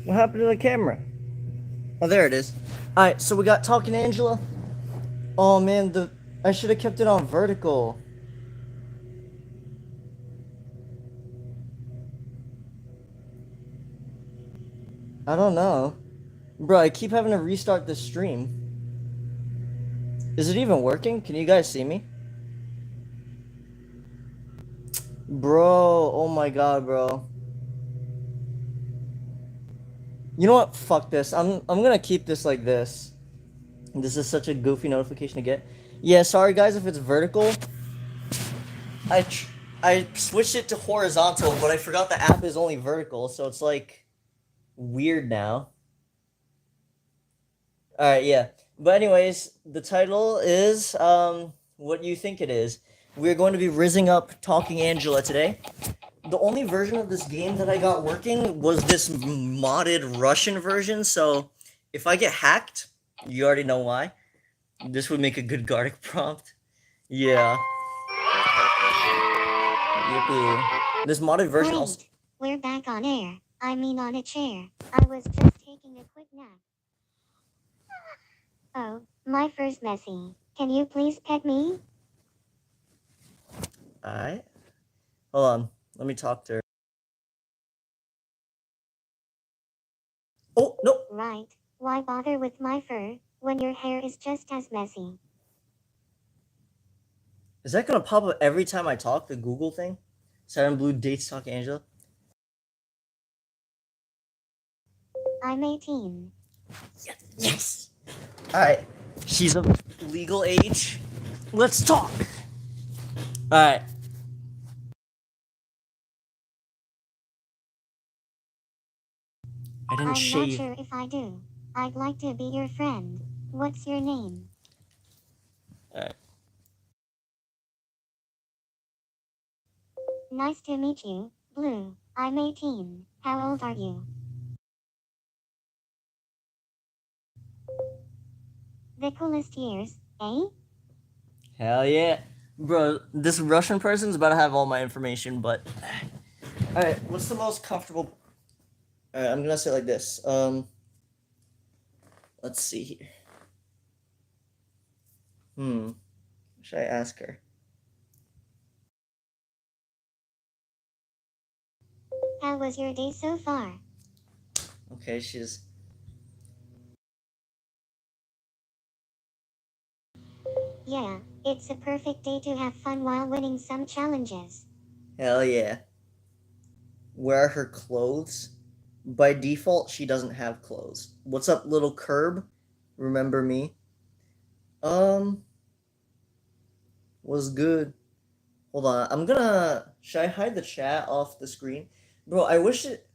What happened to the camera? Oh, there it is. Alright, so we got Talking Angela. Oh man, I should have kept it on vertical. I don't know. Bro, I keep having to restart the stream. Is it even working? Can you guys see me? Bro, oh my god, bro. You know what? Fuck this. I'm gonna keep this like this. This is such a goofy notification to get. Yeah, sorry guys if it's vertical. I tr- I switched it to horizontal, but I forgot the app is only vertical, so it's like weird now. All right, yeah. But anyways, the title is what you think it is. We're going to be rizzing up Talking Angela today. The only version of this game that I got working was this modded Russian version, so if I get hacked, you already know why. This would make a good Gartic prompt. Yeah. Yippee. This modded version also. Great. We're back on air. I mean on a chair. I was just taking a quick nap. Oh, my fur's messy. Can you please pet me? Alright. Hold on. Let me talk to her. Oh, no. Right. Why bother with my fur when your hair is just as messy? Is that gonna pop up every time I talk? The Google thing? Saturn Blue dates Talking Angela? I'm 18. Yes. Alright. She's of legal age. Let's talk. Alright. I didn't I'm not shave. sure if I do. I'd like to be your friend. What's your name? Alright. Nice to meet you, Blue. I'm 18. How old are you? The coolest years, eh? Hell yeah. Bro, this Russian person's about to have all my information, but. Alright, what's the most comfortable. Alright, I'm gonna say it like this. Let's see here. Hmm. Should I ask her? How was your day so far? Okay, she's. Yeah, it's a perfect day to have fun while winning some challenges. Hell yeah. Where are her clothes? By default, she doesn't have clothes. What's up, little curb? Remember me? Um, was good. Hold on, I'm gonna. Should I hide the chat off the screen? Bro, I wish it.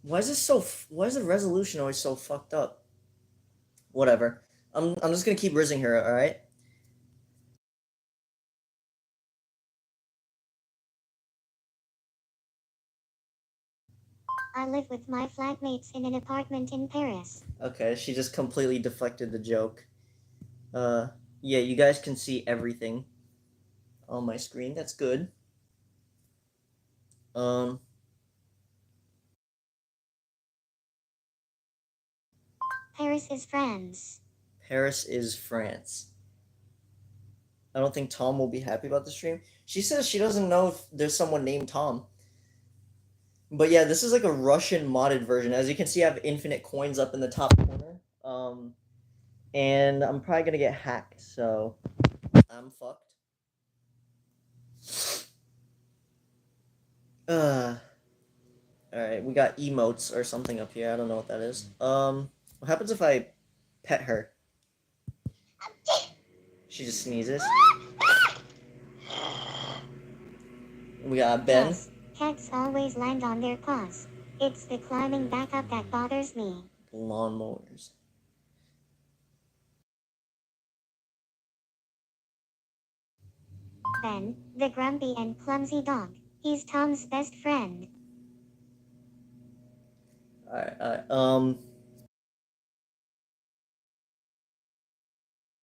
Why is this so? Why is the resolution always so fucked up? Whatever. I'm just gonna keep rizzing her. All right. I live with my flatmates in an apartment in Paris. Okay. She just completely deflected the joke. Uh, yeah. You guys can see everything on my screen. That's good. Um, Paris is France. Paris is France. I don't think Tom will be happy about the stream. She says she doesn't know if there's someone named Tom. But yeah, this is like a Russian modded version. As you can see, I have infinite coins up in the top corner. And I'm probably gonna get hacked, so I'm fucked. Uh, all right, we got emotes or something up here. I don't know what that is. What happens if I pet her? She just sneezes. We got Ben. Yes, cats always land on their paws. It's the climbing back up that bothers me. Lawnmowers. Ben, the grumpy and clumsy dog. He's Tom's best friend. All right, oh,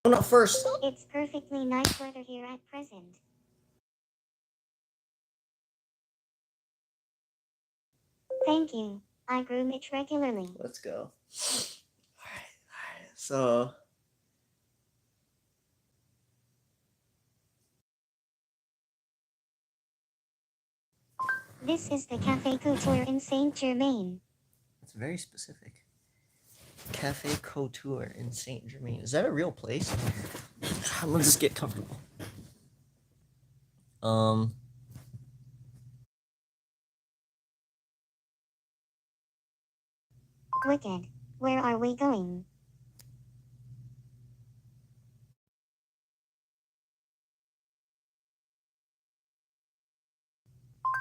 not first. It's perfectly nice weather here at present. Thank you. I groom it regularly. Let's go. Alright. So This is the Café Couture in Saint Germain. it's very specific. Cafe Couture in Saint Germain. Is that a real place? Let's just get comfortable. Wicked. Where are we going?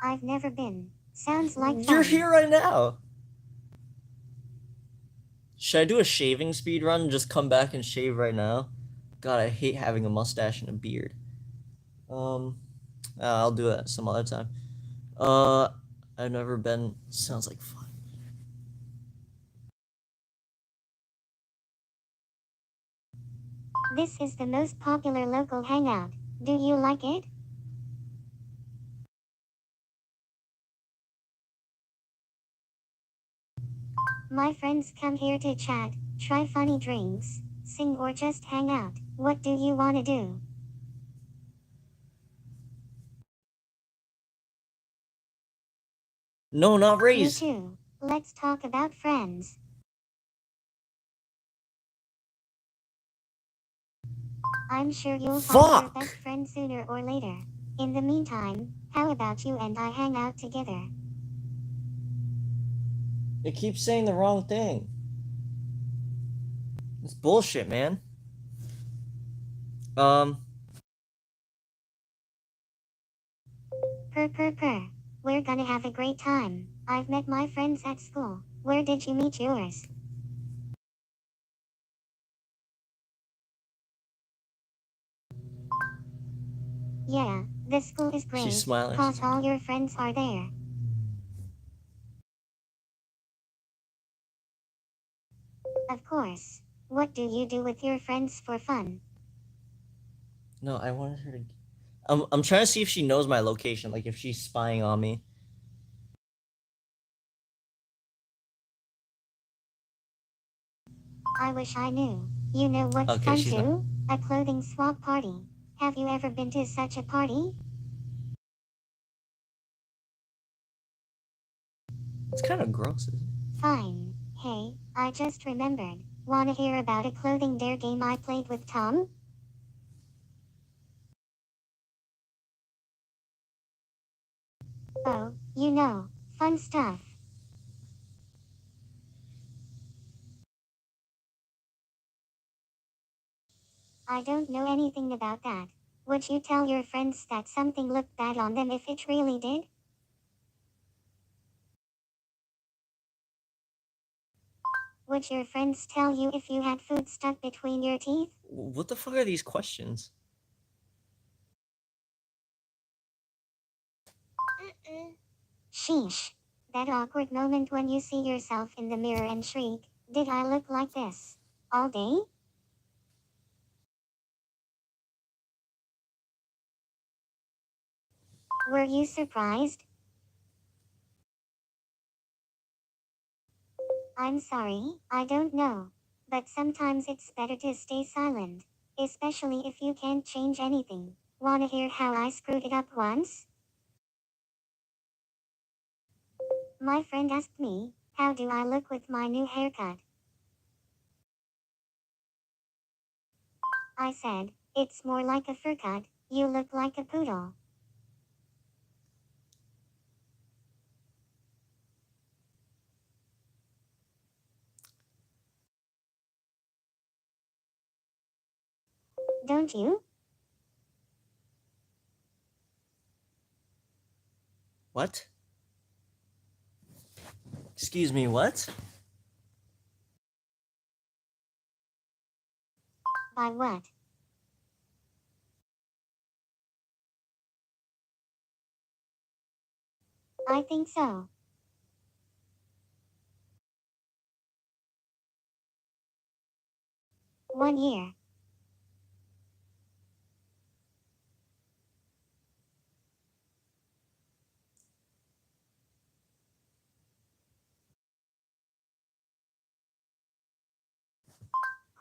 I've never been. Sounds like fun. You're here right now. Should I do a shaving speed run and just come back and shave right now? God, I hate having a mustache and a beard. I'll do it some other time. I've never been. Sounds like fun. This is the most popular local hangout. Do you like it? My friends come here to chat, try funny drinks, sing or just hang out. What do you want to do? No, not Me raise. too. Let's talk about friends. I'm sure you'll find your best Fuck. friend sooner or later. In the meantime, how about you and I hang out together? It keeps saying the wrong thing. It's bullshit, man. Purr. We're gonna have a great time. I've met my friends at school. Where did you meet yours? Yeah, the school is She's great, smiling. cause all your friends are there. Of course. What do you do with your friends for fun? No, I wanted her to. I'm trying to see if she knows my location, like if she's spying on me. I wish I knew. You know what's Okay, fun she's not. too? A clothing swap party. Have you ever been to such a party? It's kind of gross, isn't it? Fine. Hey, I just remembered. Wanna hear about a clothing dare game I played with Tom? Oh, you know, fun stuff. I don't know anything about that. Would you tell your friends that something looked bad on them if it really did? Would your friends tell you if you had food stuck between your teeth? What the fuck are these questions? Sheesh. That awkward moment when you see yourself in the mirror and shriek, did I look like this? All day? Were you surprised? I'm sorry, I don't know. But sometimes it's better to stay silent. Especially if you can't change anything. Wanna hear how I screwed it up once? My friend asked me, how do I look with my new haircut? I said, it's more like a fur cut, you look like a poodle. Don't you? What? Excuse me, what? By what? I think so. 1 year.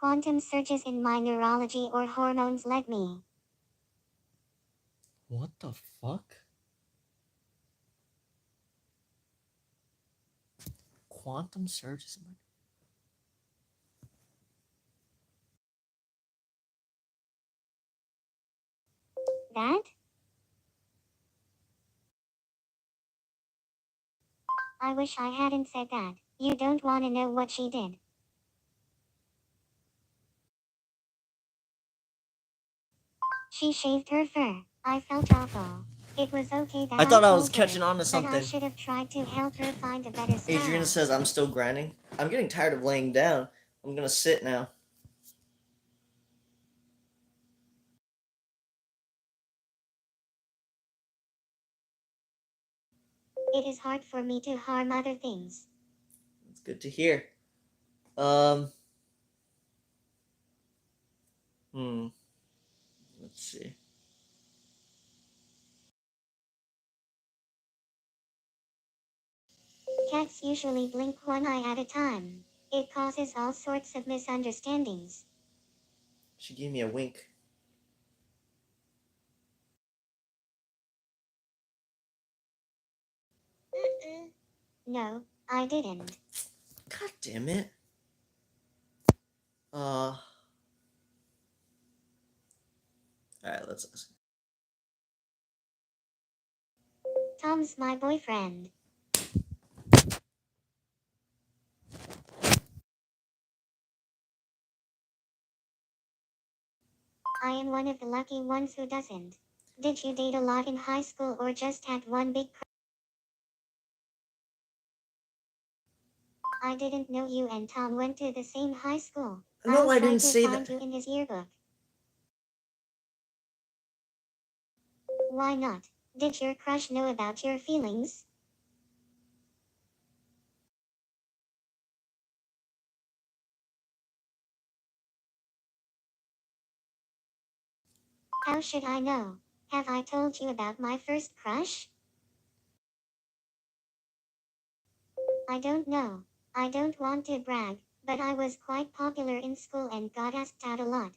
Quantum surges in my neurology or hormones led me. What the fuck? Quantum surges. That? I wish I hadn't said that. You don't want to know what she did. She shaved her fur. I felt awful. It was okay that I thought I was told her, catching on to but I something. should have tried to help her find a better style. Adrian says I'm still grinding. I'm getting tired of laying down. I'm gonna sit now. It is hard for me to harm other things. It's good to hear. Um. Let's see. Cats usually blink one eye at a time. It causes all sorts of misunderstandings. She gave me a wink. No, I didn't. God damn it. Alright, let's ask. Tom's my boyfriend. I am one of the lucky ones who doesn't. Did you date a lot in high school or just had one big crush? I didn't know you and Tom went to the same high school. No, I I'll try didn't to say find that. you in his yearbook. Why not? Did your crush know about your feelings? How should I know? Have I told you about my first crush? I don't know. I don't want to brag, but I was quite popular in school and got asked out a lot.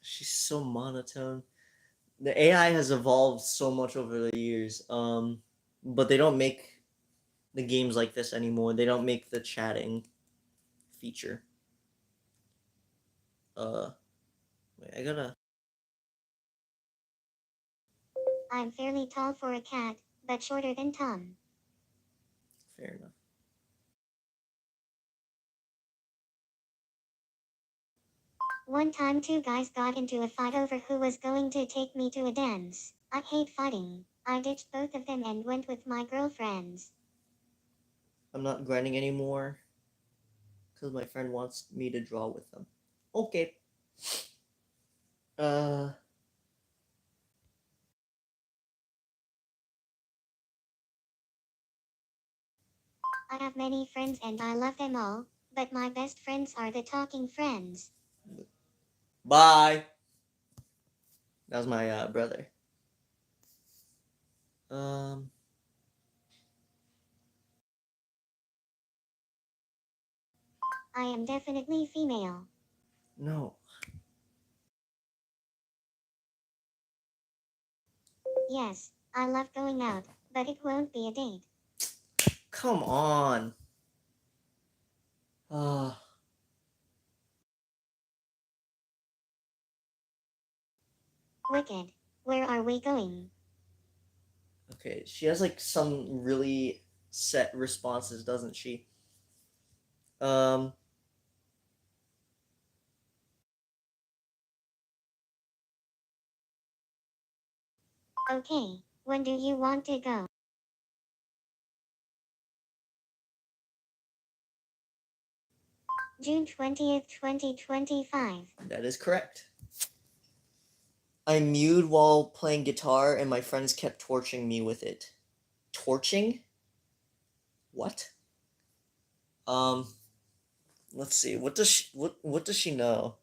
She's so monotone. The AI has evolved so much over the years. But they don't make the games like this anymore. They don't make the chatting feature. Wait, I gotta. I'm fairly tall for a cat, but shorter than Tom. Fair enough. One time two guys got into a fight over who was going to take me to a dance. I hate fighting. I ditched both of them and went with my girlfriends. I'm not grinding anymore because my friend wants me to draw with them. Okay. Uh, I have many friends and I love them all, but my best friends are the talking friends. bye. That was my brother. Um, I am definitely female. no. Yes, I love going out, but it won't be a date. Come on. Wicked. Where are we going? Okay, she has like some really set responses, doesn't she? Um, Okay, when do you want to go? June 20th, 2025. that is correct. I mewed while playing guitar, and my friends kept torching me with it. Torching? What? Um, let's see. What does she know?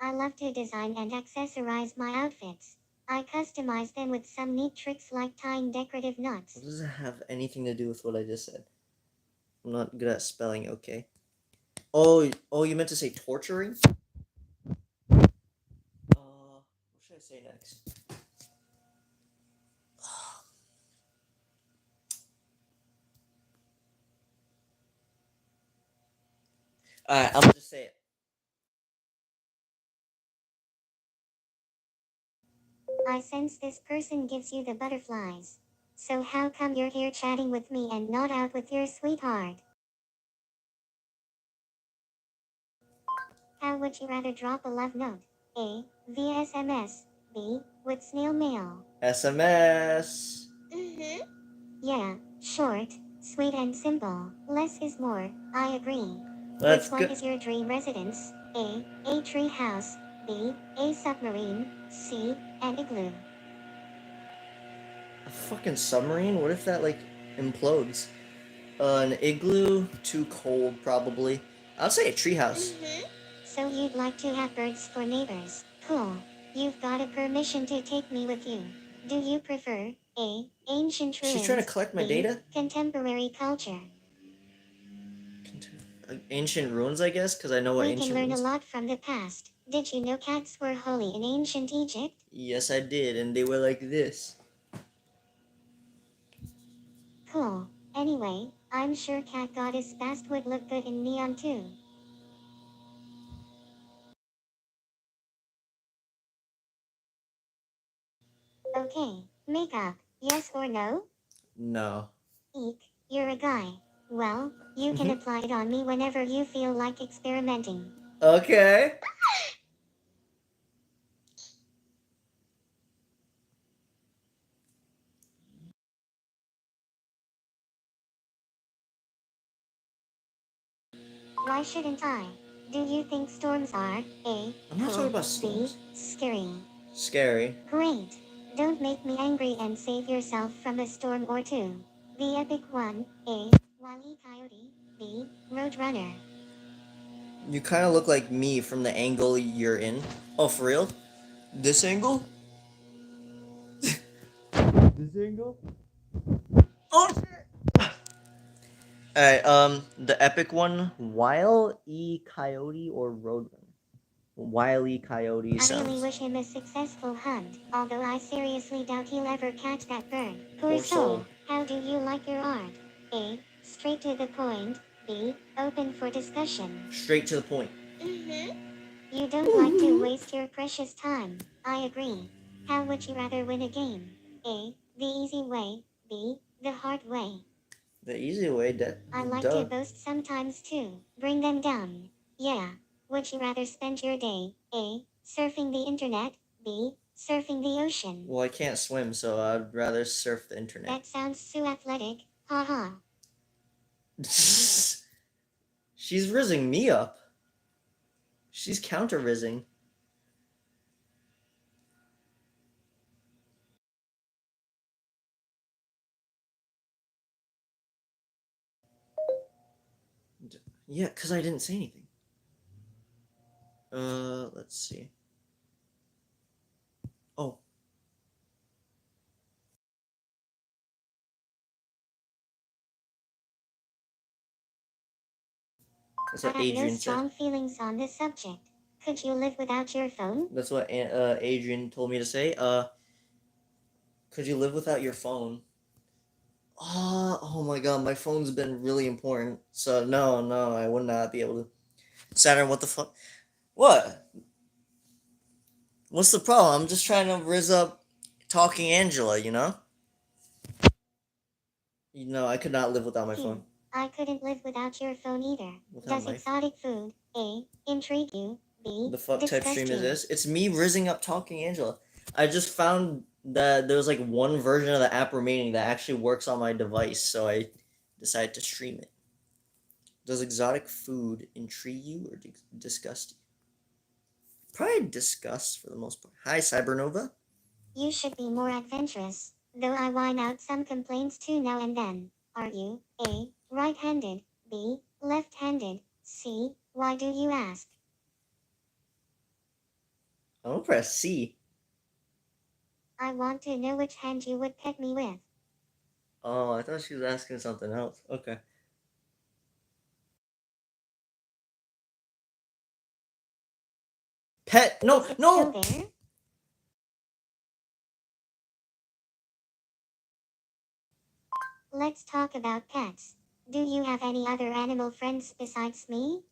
I love to design and accessorize my outfits. I customize them with some neat tricks like tying decorative knots. What does it have anything to do with what I just said? I'm not good at spelling, okay. Oh, you meant to say torturing? What should I say next? Alright, I'm gonna just say it. I sense this person gives you the butterflies. So how come you're here chatting with me and not out with your sweetheart? How would you rather drop a love note? A. Via SMS. B. With snail mail. SMS. Yeah, short, sweet and simple. Less is more, I agree. That's Which one good. is your dream residence? A tree house. B. A submarine. C. An igloo. A fucking submarine? What if that, like, implodes? An igloo? Too cold, probably. I'll say a treehouse. So you'd like to have birds for neighbors. Cool. You've got a permission to take me with you. Do you prefer A. Ancient She's trying to ruins. collect my B. data? Contemporary culture. Ancient ruins, I guess, because I know what We can ancient learn a ruins. lot from the past. Did you know cats were holy in ancient Egypt? Yes, I did, and they were like this. Cool. Anyway, I'm sure Cat Goddess Bast would look good in neon too. Okay, makeup. Yes or no? No. Eek, you're a guy. Well, you can apply it on me whenever you feel like experimenting. Okay. Why shouldn't I? Do you think storms are A. I'm not talking Cool, about B. storms. Scary? Scary. Great. Don't make me angry and save yourself from a storm or two. The epic one. A. Wile E. Coyote. B. Roadrunner. You kind of look like me from the angle you're in. Oh, for real? This angle? This angle? Oh shit! Alright, the epic one, Wile E. Coyote or Roadrunner? Wile E. Coyote I really sounds. wish him a successful hunt, although I seriously doubt he'll ever catch that bird. Poor Poor soul. soul. How do you like your art? A. Straight to the point. B. Open for discussion. Straight to the point. You don't like to waste your precious time. I agree. How would you rather win a game? A. The easy way. B. The hard way. The easy way, I like to duh. boast sometimes too. Bring them down. Yeah. Would you rather spend your day A. Surfing the internet. B. Surfing the ocean? Well, I can't swim, so I'd rather surf the internet. That sounds so athletic. Haha. She's rizzing me up. She's counter rizzing. Yeah, because I didn't say anything. Let's see. Oh. That's I what have no Adrian said. strong feelings on this subject. Could you live without your phone? That's what Adrian told me to say. Could you live without your phone? Oh my god, my phone's been really important. So no, I would not be able to. Saturn, what the fuck? What? What's the problem? I'm just trying to rizz up talking Angela, you know? You know, I could not live without my phone. I couldn't live without your phone either. Without Does my exotic food A. intrigue you? B. The fuck type disgust stream you? is this? It's me rizzing up talking Angela. I just found that there was like one version of the app remaining that actually works on my device, so I decided to stream it. Does exotic food intrigue you or disgust you? Probably disgust for the most part. Hi, Cybernova. You should be more adventurous, though I whine out some complaints too now and then. Are you A. right-handed? B. left-handed? C. Why do you ask? I'm gonna press C. I want to know which hand you would pet me with. Oh, I thought she was asking something else. Okay. Pet? No, Is it no! still there? Let's talk about pets. Do you have any other animal friends besides me?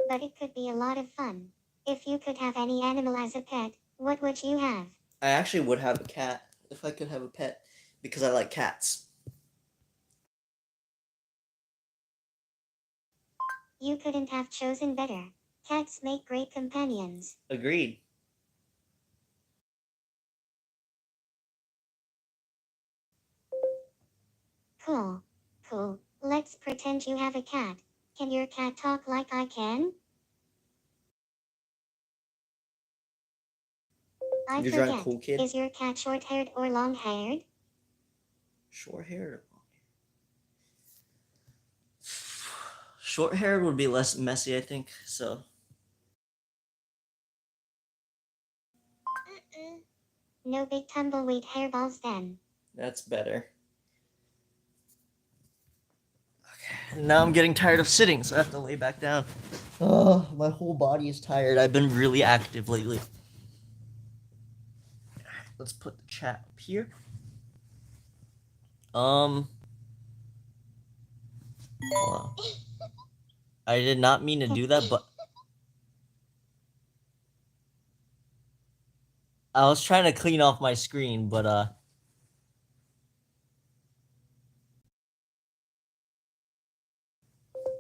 But it could be a lot of fun. If you could have any animal as a pet, what would you have? I actually would have a cat if I could have a pet because I like cats. You couldn't have chosen better. Cats make great companions. Agreed. Cool. Cool. Let's pretend you have a cat. Can your cat talk like I can? I You're drawing forget. cool kid? Is your cat short-haired or long-haired? Short hair. Short hair would be less messy, I think. So No big tumbleweed hairballs then. that's better. Okay. Now I'm getting tired of sitting, so I have to lay back down. Oh, my whole body is tired. I've been really active lately. Let's put the chat up here. Hold on. I did not mean to do that, but I was trying to clean off my screen, but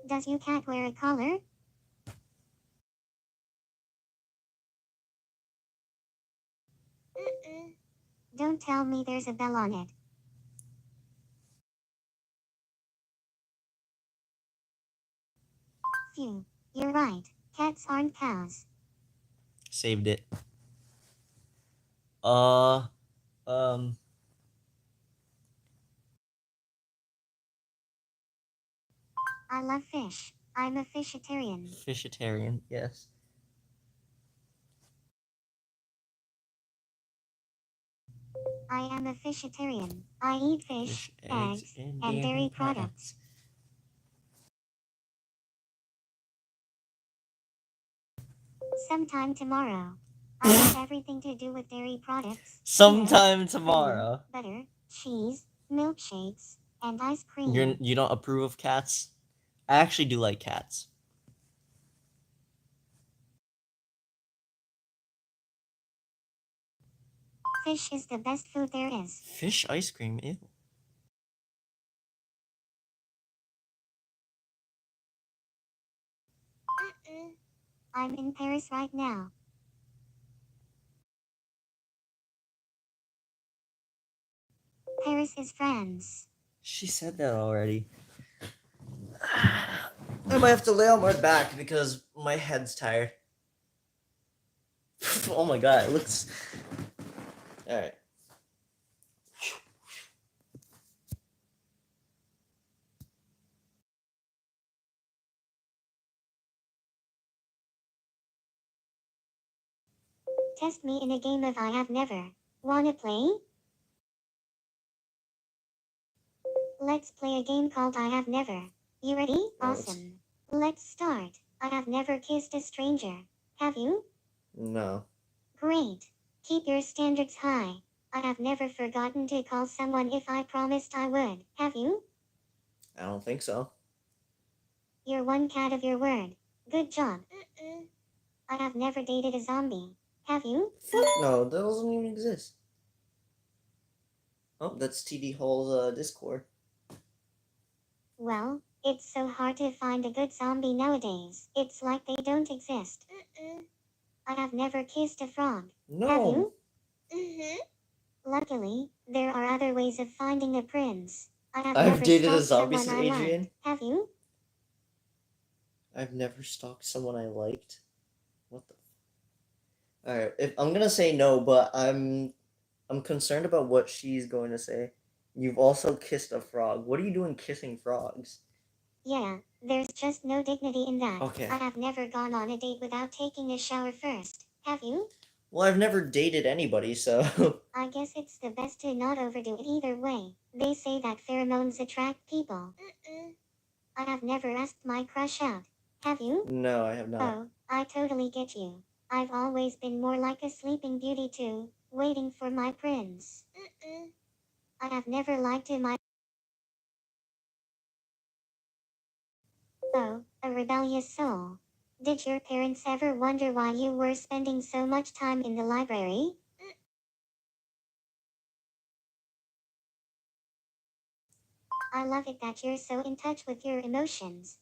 Does your cat wear a collar? Don't tell me there's a bell on it. Phew. You're right. Cats aren't cows. saved it. Uh, um, I love fish. I'm a fishitarian. fishitarian, yes. I am a fishitarian. I eat fish, Eggs, eggs, and dairy products. Sometime tomorrow. I love everything to do with dairy products. Sometime milk, tomorrow. cream, butter, cheese, milkshakes, and ice cream. You don't approve of cats? I actually do like cats. Fish is the best food there is. Fish ice cream, ew. I'm in Paris right now. Paris is France. She said that already. I might have to lay on my back because my head's tired. Oh my god, it looks. Alright. Test me in a game of I have never. Wanna play? Let's play a game called I have never. You ready? Awesome. Let's start. I have never kissed a stranger. Have you? No. Great. Keep your standards high. I have never forgotten to call someone if I promised I would. Have you? I don't think so. You're one cat of your word. Good job. I have never dated a zombie. Have you? No, that doesn't even exist. Oh, that's TD Hall's Discord. Well, it's so hard to find a good zombie nowadays. It's like they don't exist. I have never kissed a frog. No. Have you? Luckily, there are other ways of finding a prince. I've I've never dated a stalked zombie someone since I Adrian. liked. Have you? I've never stalked someone I liked. What the? All right, if I'm gonna say no, but I'm concerned about what she's going to say. You've also kissed a frog. What are you doing kissing frogs? Yeah, there's just no dignity in that. Okay. I have never gone on a date without taking a shower first. Have you? Well, I've never dated anybody, so. I guess it's the best to not overdo it either way. They say that pheromones attract people. I have never asked my crush out. Have you? No, I have not. Oh, I totally get you. I've always been more like a sleeping beauty too, waiting for my prince. I have never lied to my. Oh, a rebellious soul. Did your parents ever wonder why you were spending so much time in the library? I love it that you're so in touch with your emotions.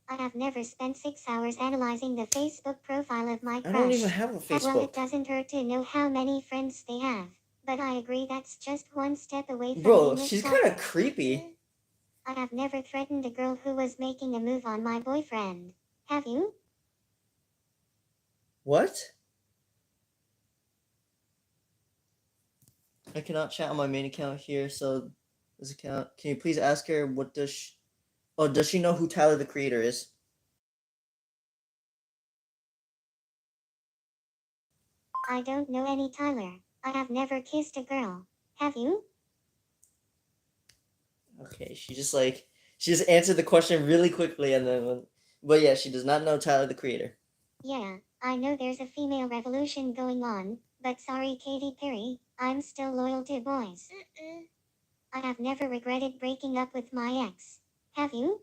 I have never spent 6 hours analyzing the Facebook profile of my I don't even crush. have a Well, it Facebook. doesn't hurt to know how many friends they have. But I agree that's just one step away from Bro, being a she's kind of stalker. creepy. I have never threatened a girl who was making a move on my boyfriend. Have you? What? I cannot chat on my main account here, so this account. Can you please ask her what does she. Oh, does she know who Tyler the Creator is? I don't know any Tyler. I have never kissed a girl. Have you? Okay, she just answered the question really quickly and then but yeah, she does not know Tyler the Creator. Yeah, I know there's a female revolution going on, but sorry Katy Perry, I'm still loyal to boys. I have never regretted breaking up with my ex. Have you?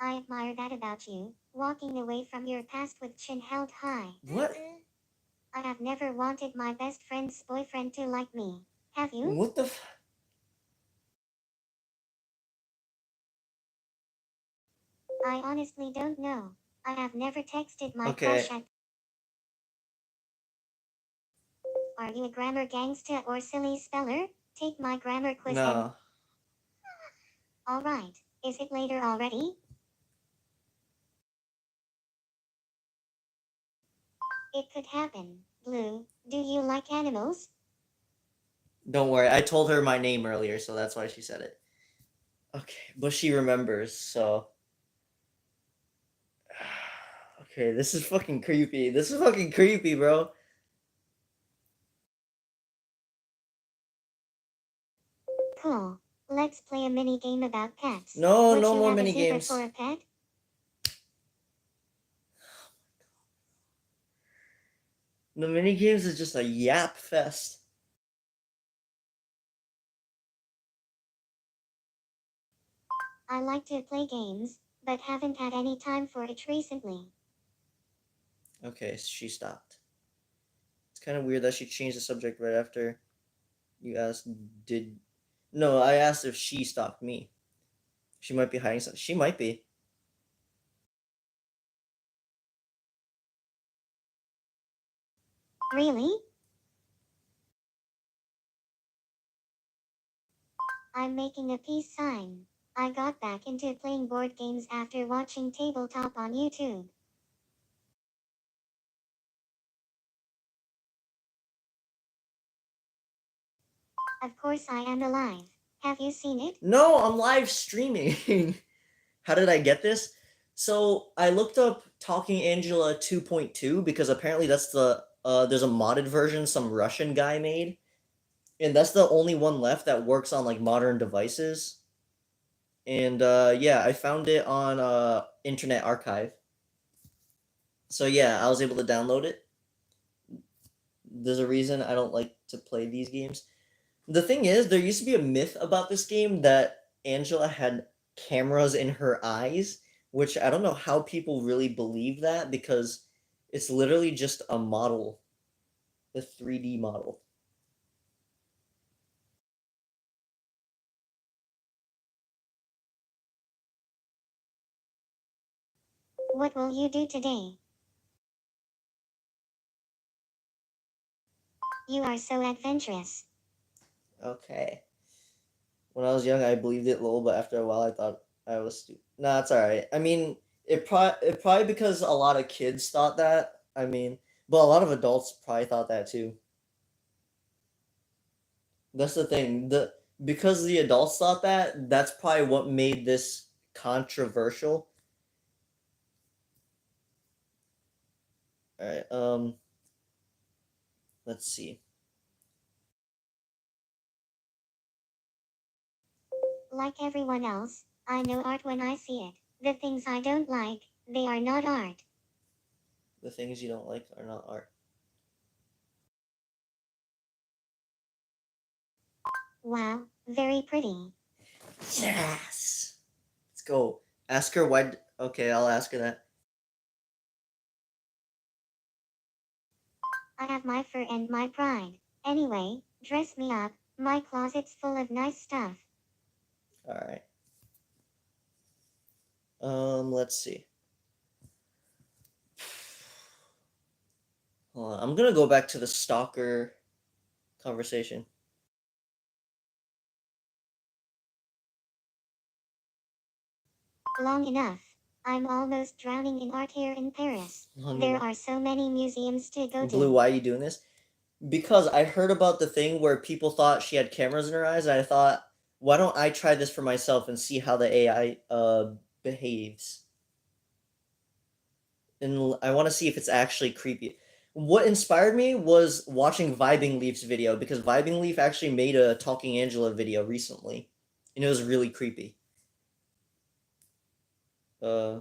I admire that about you, walking away from your past with chin held high. What? I have never wanted my best friend's boyfriend to like me. Have you? What the I honestly don't know. I have never texted my Okay. crush at. Are you a grammar gangsta or silly speller? Take my grammar quiz and. No. Alright. Is it later already? It could happen. Blue, do you like animals? Don't worry. I told her my name earlier, so that's why she said it. Okay, but she remembers, so okay, this is fucking creepy. This is fucking creepy, bro. Cool. Let's play a mini game about pets. No, Would no you more have a mini zebra games. for a pet? The mini games is just a yap fest. I like to play games, but haven't had any time for it recently. Okay, she stopped. It's kind of weird that she changed the subject right after you asked. Did no? I asked if she stalked me. She might be hiding something. She might be. Really? I'm making a peace sign. I got back into playing board games after watching Tabletop on YouTube. Of course I am alive. Have you seen it? No, I'm live streaming. How did I get this? So I looked up Talking Angela 2.2 because apparently that's there's a modded version some Russian guy made, and that's the only one left that works on like modern devices. And yeah, I found it on Internet Archive. So yeah, I was able to download it. There's a reason I don't like to play these games. The thing is, there used to be a myth about this game that Angela had cameras in her eyes, which I don't know how people really believe that because it's literally just a model, a 3D model. What will you do today? You are so adventurous. Okay. When I was young, I believed it lol, but after a while, I thought I was stupid. Nah, it's alright. I mean, it probably because a lot of kids thought that. I mean, But a lot of adults probably thought that too. That's the thing. Because the adults thought that, that's probably what made this controversial. All right. Let's see. Like everyone else, I know art when I see it. The things I don't like, they are not art. The things you don't like are not art. Wow, very pretty. Yes. Let's go. Ask her why. Okay, I'll ask her that. I have my fur and my pride. Anyway, dress me up. My closet's full of nice stuff. All right. Let's see. Hold on. I'm gonna go back to the stalker conversation. Long enough. I'm almost drowning in art here in Paris. Long There enough. are so many museums to go Blue, to. why are you doing this? Because I heard about the thing where people thought she had cameras in her eyes, and I thought, why don't I try this for myself and see how the AI behaves? And I want to see if it's actually creepy. What inspired me was watching Vibing Leaf's video because Vibing Leaf actually made a Talking Angela video recently, and it was really creepy. Uh,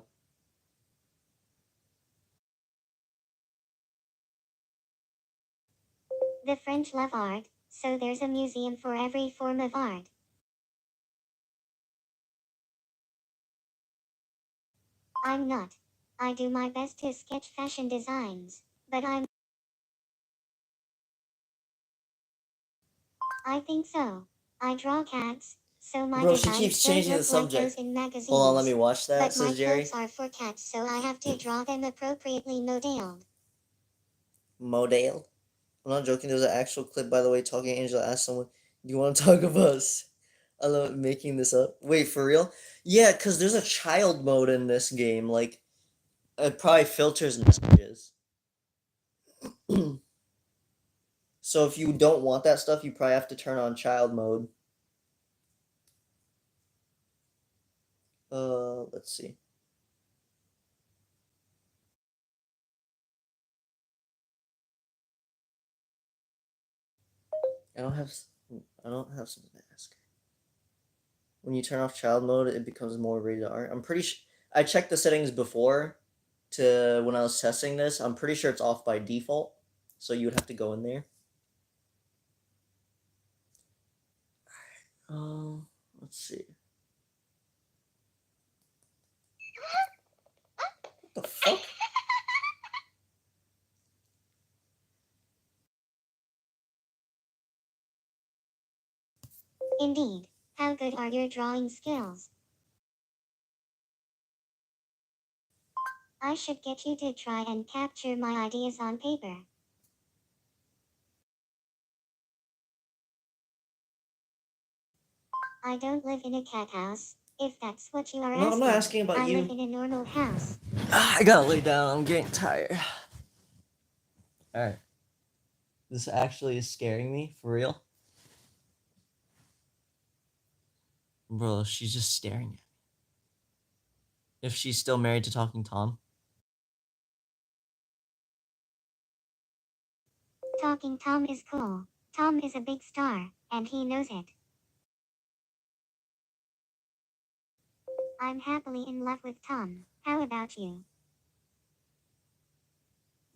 The French love art, so there's a museum for every form of art. I'm not. I do my best to sketch fashion designs, but I think so. I draw cats, so my bro, she designs keeps don't changing the look like those subject. in Hold on, let me magazines. watch that. But my Says clothes Jerry. are for cats, so I have to draw them appropriately modeled. Modale. I'm not joking. There's an actual clip, by the way. Talking Angela asked someone, "Do you want to talk of us?" I love making this up. Wait, for real? Yeah, because there's a child mode in this game. Like, it probably filters messages. So if you don't want that stuff, you probably have to turn on child mode. Let's see. I don't have. I don't have something to ask. When you turn off child mode, it becomes more rated R. I'm pretty sure. I checked the settings before to when I was testing this. I'm pretty sure it's off by default. So you would have to go in there. Let's see. What the fuck? Indeed. How good are your drawing skills? I should get you to try and capture my ideas on paper. I don't live in a cat house, if that's what you are No, I'm asking. not asking about I live you. in a normal house. I gotta lay down. I'm getting tired. All right. This actually is scaring me for real. Bro, she's just staring at me. If she's still married to Talking Tom. Talking Tom is cool. Tom is a big star, and he knows it. I'm happily in love with Tom. How about you?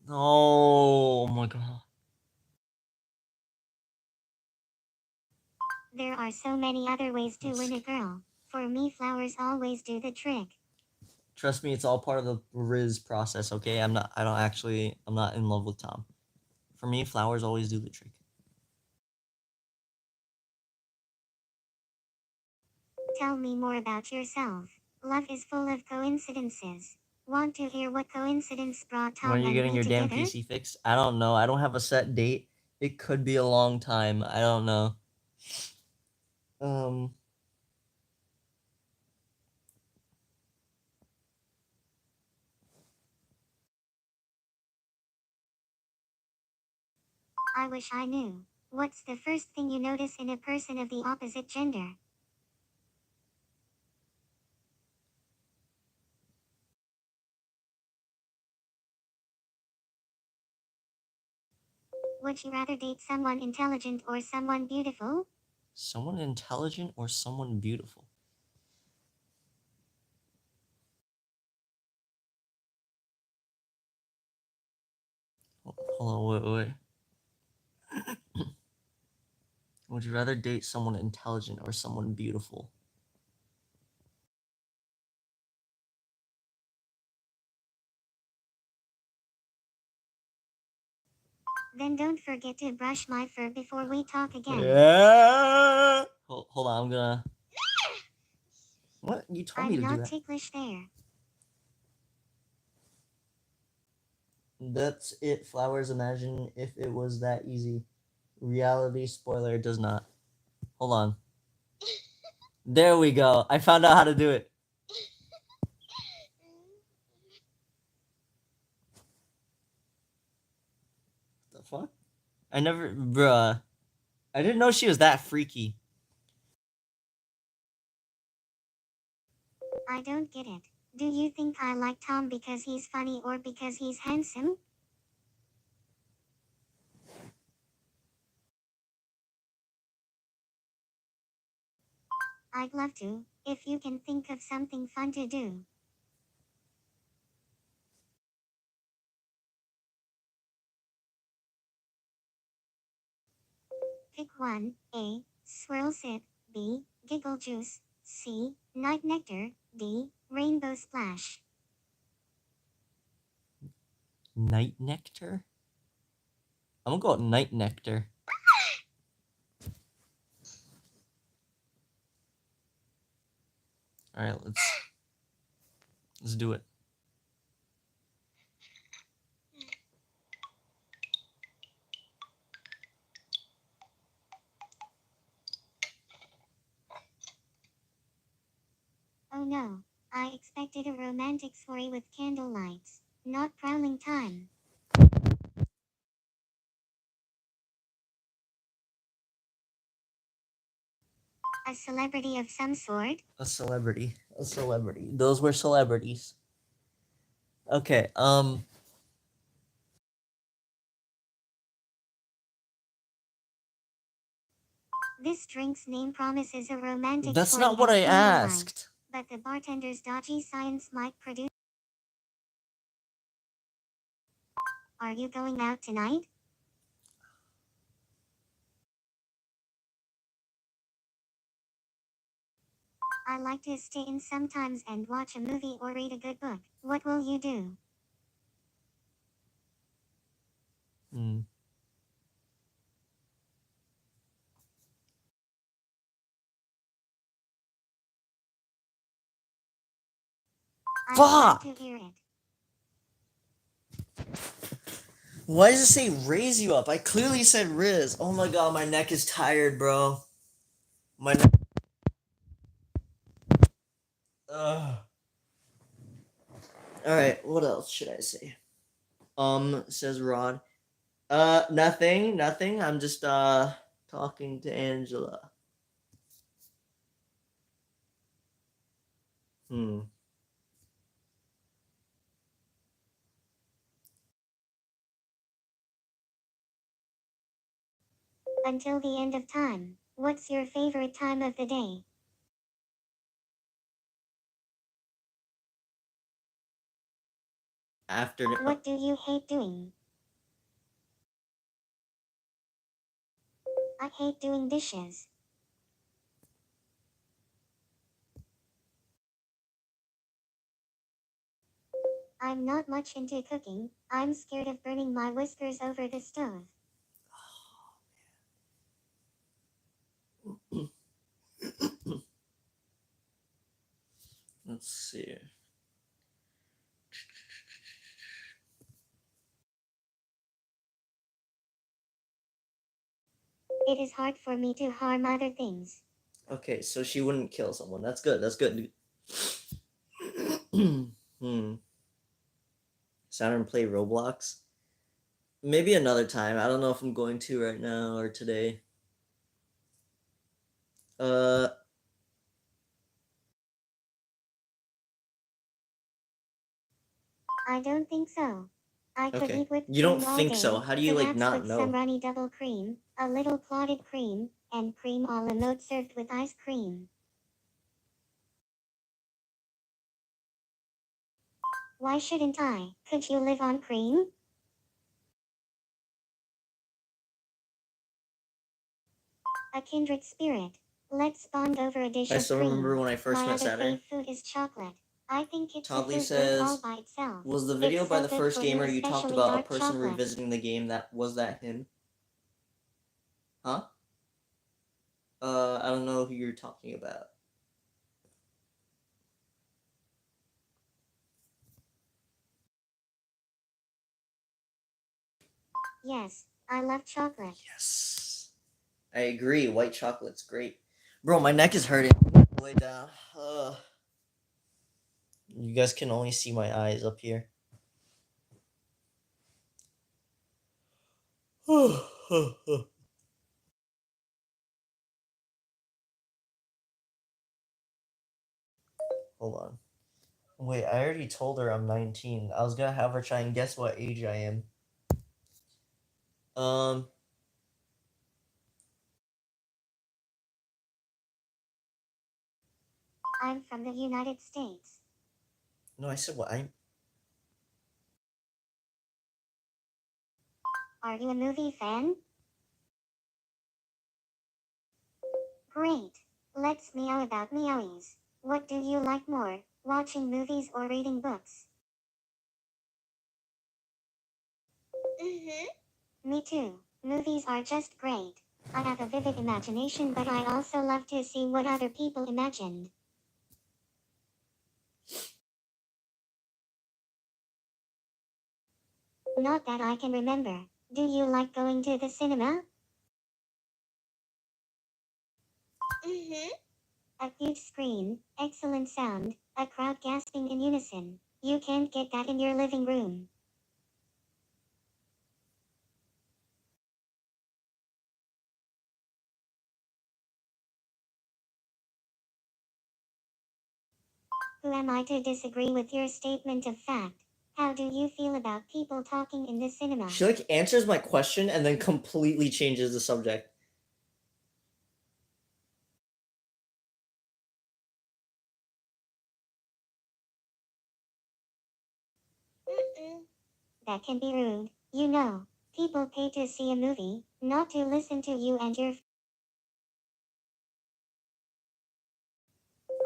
Oh my god. There are so many other ways to win a girl. For me, flowers always do the trick. Trust me, it's all part of the Riz process, okay? I'm not in love with Tom. For me, flowers always do the trick. Tell me more about yourself. Love is full of coincidences. Want to hear what coincidence brought When Tom are you and getting me your damn together? PC fixed? I don't know. I don't have a set date. It could be a long time. I don't know. Um, I wish I knew. What's the first thing you notice in a person of the opposite gender? Would you rather date someone intelligent or someone beautiful? Someone intelligent or someone beautiful? Hold on, wait. Would you rather date someone intelligent or someone beautiful? Then don't forget to brush my fur before we talk again. Yeah. Hold on, I'm gonna. What? You told me I'm to do not that. ticklish there. That's it, Flowers. Imagine if it was that easy. Reality spoiler does not. Hold on. There we go. I found out how to do it. The fuck? I never, bruh. I didn't know she was that freaky. I don't get it. Do you think I like Tom because he's funny or because he's handsome? I'd love to, if you can think of something fun to do. Pick one. A. Swirl sip. B. Giggle juice. C. Night nectar. D. Rainbow splash. Night nectar? I'm gonna go with night nectar. Alright, let's do it. Oh no. I expected a romantic soiree with candle lights, not prowling time. A celebrity of some sort? A celebrity. A celebrity. Those were celebrities. Okay, This drink's name promises a romantic that's soiree not what and I candlelight, asked. but the bartender's dodgy science might produce. Are you going out tonight? I like to stay in sometimes and watch a movie or read a good book. What will you do? Hmm. I'd love Fuck! to hear it. Why does it say raise you up? I clearly said Riz. Oh my god, my neck is tired, bro. My neck. Ugh. Alright, what else should I say? Says Rod. Nothing. I'm just, talking to Angela. Hmm. Until the end of time. What's your favorite time of the day? After. What do you hate doing? I hate doing dishes. I'm not much into cooking. I'm scared of burning my whiskers over the stove. Let's see. It is hard for me to harm other things. Okay, so she wouldn't kill someone. That's good. That's good. Hmm. Saturn play Roblox. Maybe another time. I don't know if I'm going to right now or today. Uh, I don't think so. I could okay. eat whipped You don't cream all think so? day, How do you like perhaps not with some know? runny double cream, a little clotted cream, and cream a la mode served with ice cream. Why shouldn't I? Could you live on cream? A kindred spirit. Let's bond over a dish I of still remember cream. when I first My met other Saturn. fave food is chocolate. I think it's a Toddley food worth all says, by itself. was the It's video by so the good first for you, gamer you talked especially about a dark person chocolate. revisiting the game? That was that him? Huh? I don't know who you're talking about. Yes, I love chocolate. Yes. I agree. White chocolate's great. Bro, my neck is hurting. Way down. You guys can only see my eyes up here. Hold on. Wait, I already told her I'm 19. I was gonna have her try and guess what age I am. Um, I'm from the United States. no, I said what I'm. Are you a movie fan? Great. Let's meow about meowies. What do you like more, watching movies or reading books? Me too. Movies are just great. I have a vivid imagination, but I also love to see what other people imagined. Not that I can remember. Do you like going to the cinema? A huge screen, excellent sound, a crowd gasping in unison. You can't get that in your living room. Who am I to disagree with your statement of fact? How do you feel about people talking in the cinema? She like answers my question and then completely changes the subject. That can be rude. You know, people pay to see a movie, not to listen to you and your.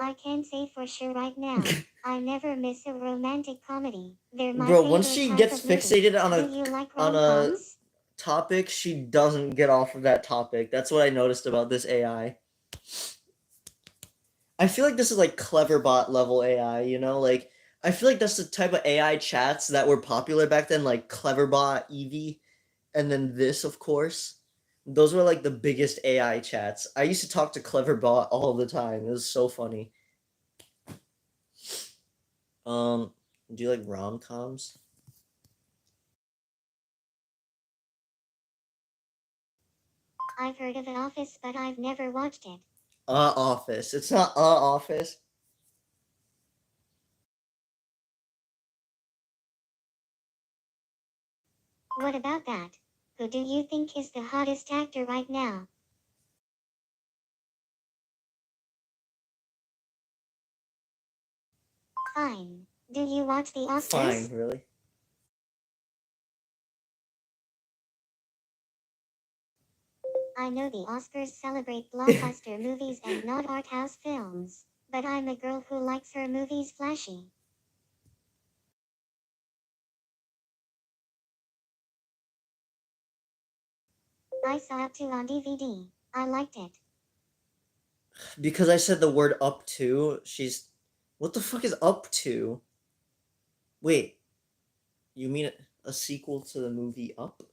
I can say for sure right now, I never miss a romantic comedy. They're my Bro, once favorite she type gets of movie. fixated Do you like on a rom-coms? topic, she doesn't get off of that topic. That's what I noticed about this AI. I feel like this is like Cleverbot level AI, you know? Like I feel like that's the type of AI chats that were popular back then, like Cleverbot, Eevee, and then this, of course. Those were like the biggest AI chats. I used to talk to Cleverbot all the time. It was so funny. Um, do you like rom-coms? I've heard of The Office, but I've never watched it. Office. It's not Office. What about that? Who do you think is the hottest actor right now? Fine. Do you watch the Fine, Oscars? really. I know the Oscars celebrate blockbuster movies and not art house films, but I'm a girl who likes her movies flashy. I saw Up 2 on DVD. I liked it. Because I said the word up to, she's. What the fuck is up to? Wait, you mean a sequel to the movie Up?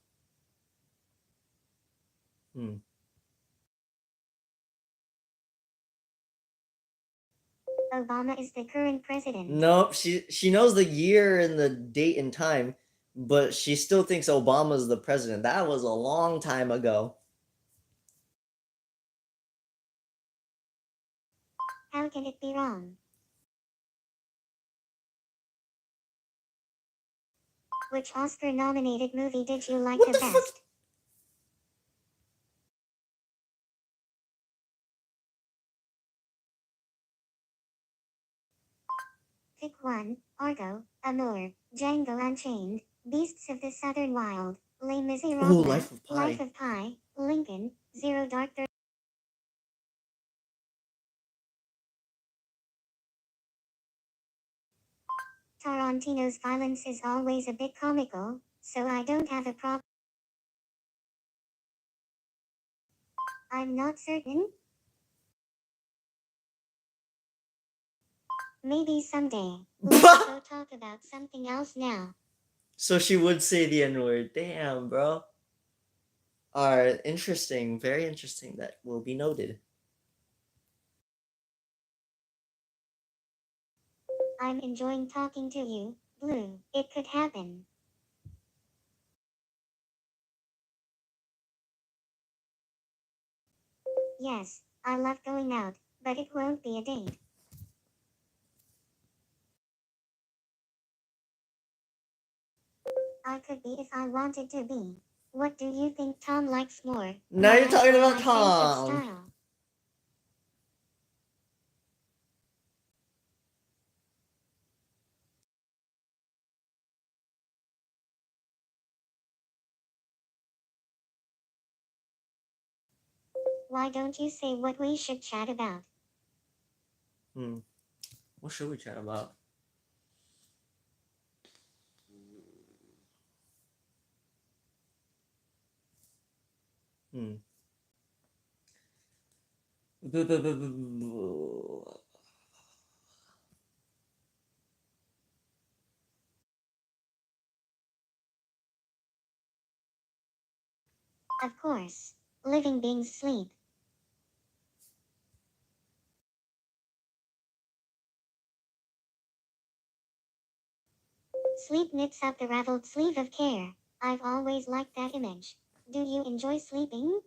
Hmm. Obama is the current president. Nope, she knows the year and the date and time. but she still thinks Obama's the president. That was a long time ago. How can it be wrong? Which Oscar-nominated movie did you like What the the fuck? best? Pick one: Argo, Amour, Django Unchained, Beasts of the Southern Wild, Les Ooh, Miserables, Life of Pi. Life of Pi, Lincoln, Zero Dark Thirty. Tarantino's violence is always a bit comical, so I don't have a problem. I'm not certain. Maybe someday. Let's go talk about something else now. So she would say the N-word. Damn, bro. Alright, interesting. Very interesting. That will be noted. I'm enjoying talking to you, Blue. It could happen. Yes, I love going out, but it won't be a date. I could be if I wanted to be. What do you think Tom likes more? Now my you're talking life or about my sense of Tom. style? Why don't you say what we should chat about? What should we chat about? Hmm. Of course. Living beings sleep. Sleep knits up the raveled sleeve of care. I've always liked that image. Do you enjoy sleeping?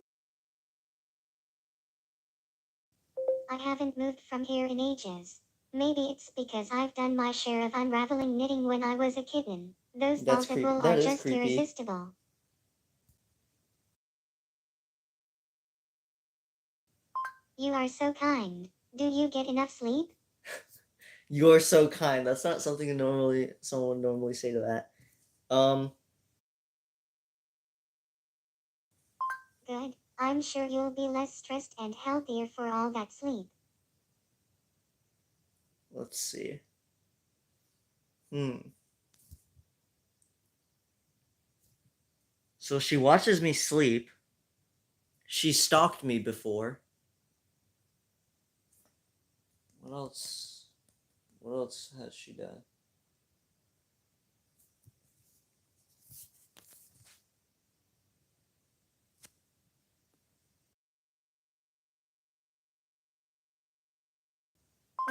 I haven't moved from here in ages. Maybe it's because I've done my share of unraveling knitting when I was a kitten. Those balls of wool are That is just creepy. irresistible. You are so kind. Do you get enough sleep? You're so kind. That's not something someone would normally say to that. Um, Good. I'm sure you'll be less stressed and healthier for all that sleep. let's see. Hmm. So she watches me sleep. She stalked me before. What else? What else has she done?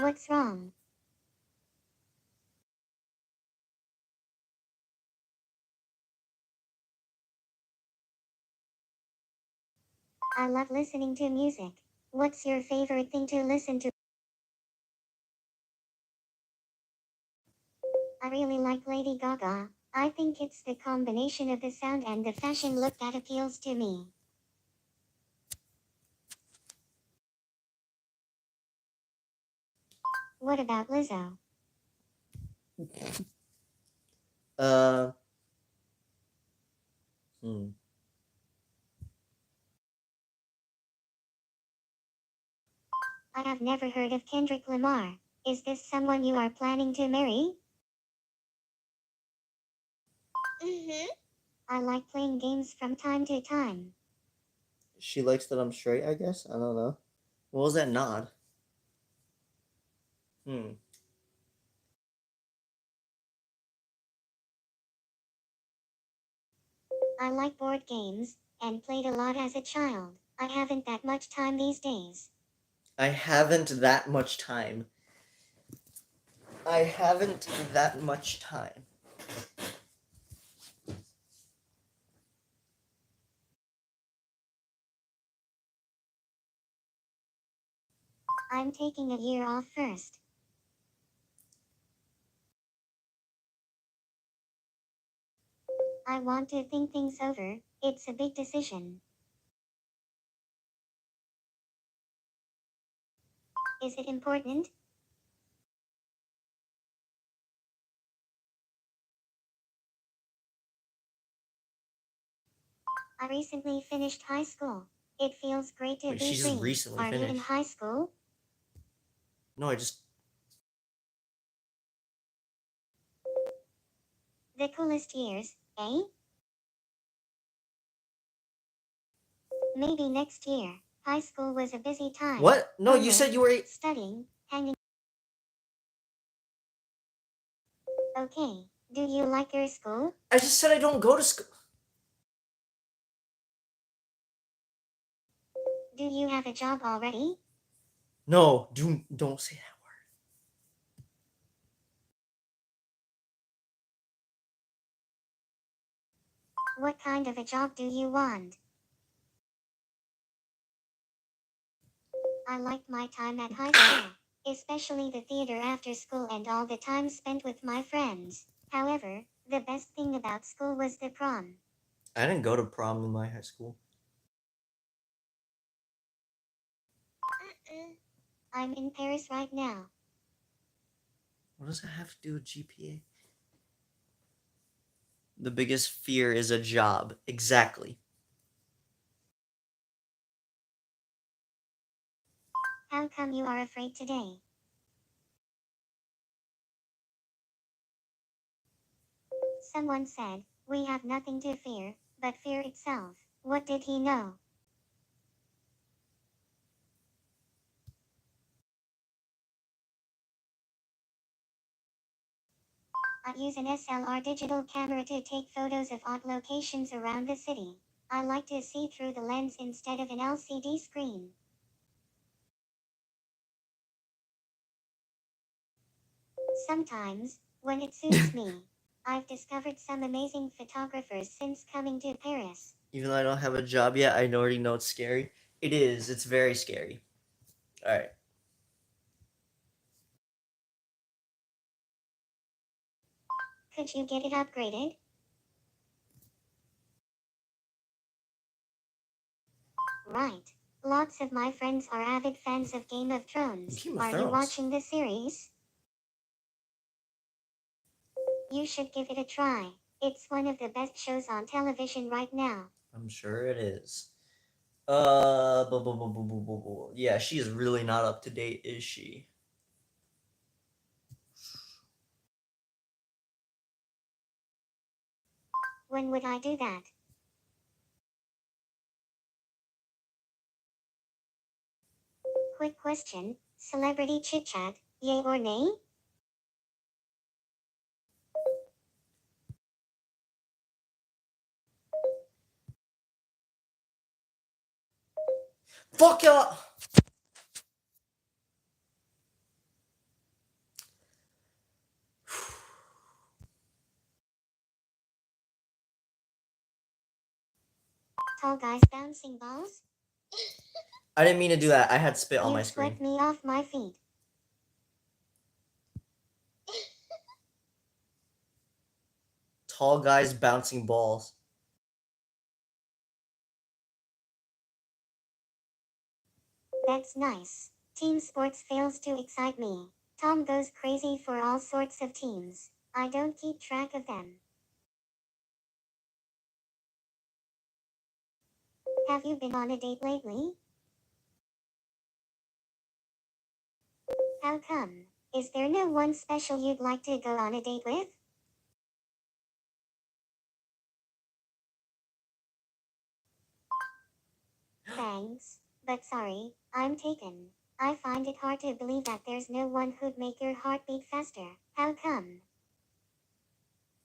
What's wrong? I love listening to music. What's your favorite thing to listen to? I really like Lady Gaga. I think it's the combination of the sound and the fashion look that appeals to me. What about Lizzo? Uh. Hmm. I have never heard of Kendrick Lamar. Is this someone you are planning to marry? Mm-hmm. I like playing games from time to time. She likes that I'm straight. I guess. I don't know. What was that nod? Hmm. I like board games, and played a lot as a child. I haven't that much time these days. I haven't that much time. I haven't that much time. I'm taking a year off first. I want to think things over. It's a big decision. Is it important? I recently finished high school. It feels great to Wait, be she just free. recently Are you in finished. high school? No, I just. The coolest years, eh? Maybe next year. High school was a busy time. What? No, you said Homework, you were. studying, hanging. Okay, do you like your school? I just said I don't go to school. Do you have a job already? No, don't say that What kind of a job do you want? I liked my time at high school, especially the theater after school and all the time spent with my friends. However, the best thing about school was the prom. word. I didn't go to prom in my high school. I'm in Paris right now. What does that have to do with GPA? The biggest fear is a job. Exactly. How come you are afraid today? Someone said, we have nothing to fear, but fear itself. What did he know? I use an SLR digital camera to take photos of odd locations around the city. I like to see through the lens instead of an LCD screen. Sometimes, when it suits me. I've discovered some amazing photographers since coming to Paris. Even though I don't have a job yet, I already know it's scary. It is. It's very scary. All right. Could you get it upgraded? Right. Lots of my friends are avid fans of Game of Thrones. Game of Are you Thrones. watching the series? You should give it a try. It's one of the best shows on television right now. I'm sure it is. Yeah, she is really not up to date, is she? When would I do that? Quick question. Celebrity chit chat, yay or nay? Fuck up. Tall guys bouncing balls? I didn't mean to do that. I had spit on You my screen. swept me off my feet. Tall guys bouncing balls. That's nice. Team sports fails to excite me. Tom goes crazy for all sorts of teams. I don't keep track of them. Have you been on a date lately? How come? Is there no one special you'd like to go on a date with? Thanks, but sorry, I'm taken. I find it hard to believe that there's no one who'd make your heart beat faster. How come?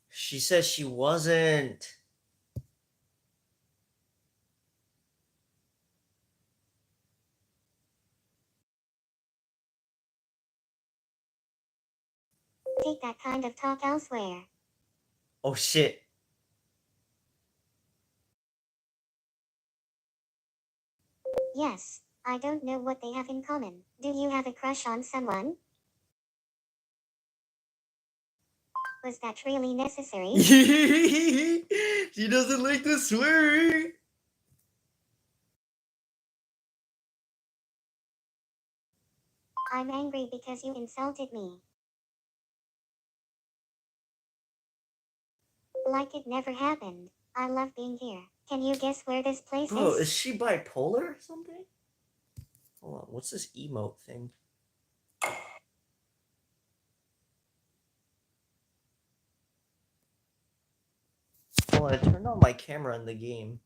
She says she wasn't. Take that kind of talk elsewhere. Oh shit. Yes, I don't know what they have in common. Do you have a crush on someone? Was that really necessary? She doesn't like the swearing. I'm angry because you insulted me. Like it never happened. I love being here. Can you guess where this place Bro, is? is she bipolar or something? Hold on, what's this emote thing? Well, I turned on my camera in the game.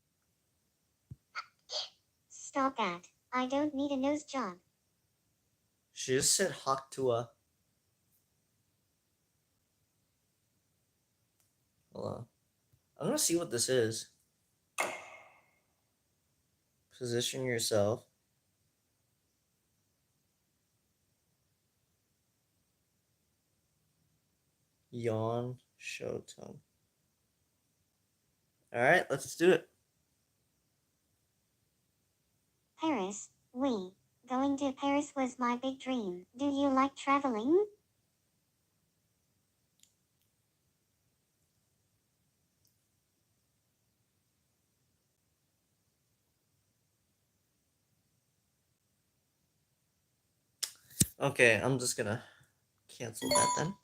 Stop that. I don't need a nose job. She just said Haktua. Hold on. I'm gonna see what this is. Position yourself. Yawn. Show tongue. Alright, let's do it. Paris, oui. Going to Paris was my big dream. Do you like traveling? Okay, I'm just gonna cancel that then.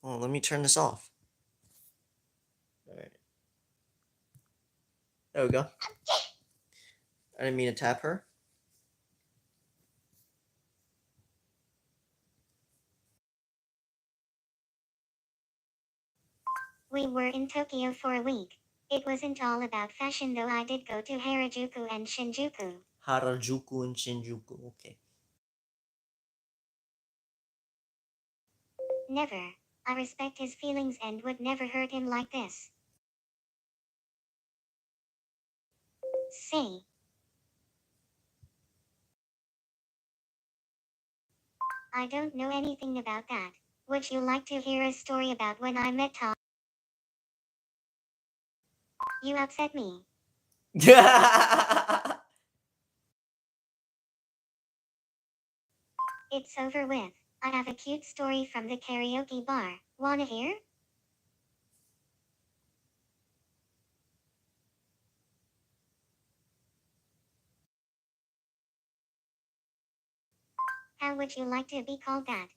Oh, let me turn this off. Alright. There we go. I didn't mean to tap her. We were in Tokyo for a week. It wasn't all about fashion though. I did go to Harajuku and Shinjuku. Harajuku and Shinjuku. Okay. Never. I respect his feelings and would never hurt him like this. Say. I don't know anything about that. Would you like to hear a story about when I met Tom? You upset me. It's over with. I have a cute story from the karaoke bar. Wanna hear? How would you like to be called that?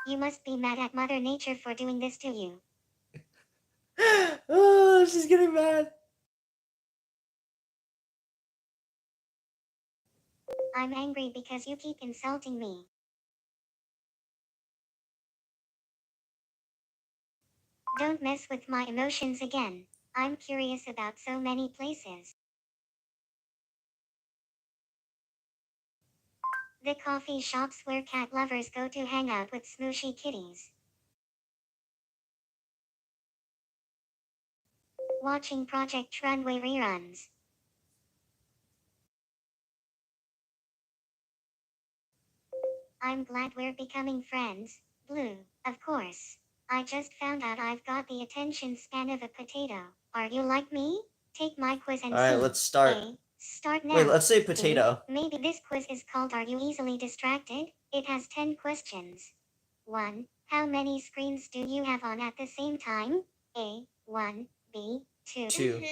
You must be mad at Mother Nature for doing this to you. Oh, she's getting mad. I'm angry because you keep insulting me. Don't mess with my emotions again. I'm curious about so many places. The coffee shops where cat lovers go to hang out with smooshy kitties. Watching Project Runway reruns. I'm glad we're becoming friends. Blue, of course. I just found out I've got the attention span of a potato. Are you like me? Take my quiz and Alright, see. let's start. A. Start now. Wait, let's say B. potato. Maybe this quiz is called Are You Easily Distracted? It has 10 questions. 1. How many screens do you have on at the same time? A. 1. B. 2. 2.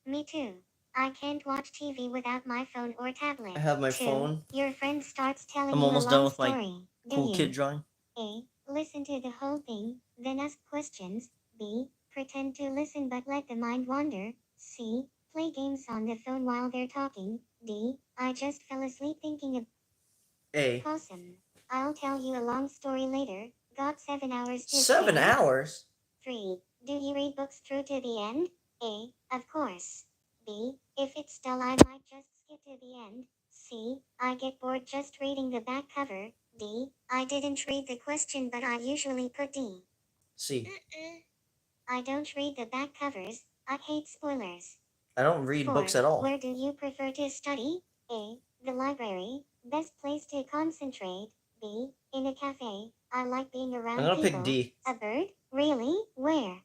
Me too. I can't watch TV without my phone or tablet. I have my 2. phone. Your friend starts telling I'm you a almost done long with my story. Do cool you? kid drawing. A. Listen to the whole thing, then ask questions. B. Pretend to listen but let the mind wander. C. Play games on the phone while they're talking. D. I just fell asleep thinking of A. Awesome. I'll tell you a long story later. Got 7 hours to 7 spare. hours? 3. Do you read books through to the end? A. Of course. B. If it's dull, I might just skip to the end. C. I get bored just reading the back cover. D. I didn't read the question, but I usually put D. C. I don't read the back covers. I hate spoilers. I don't read 4. books at all. Where do you prefer to study? A. The library. Best place to concentrate. B. In a cafe. I like being around I'm gonna people. pick D. A bird? Really? Where?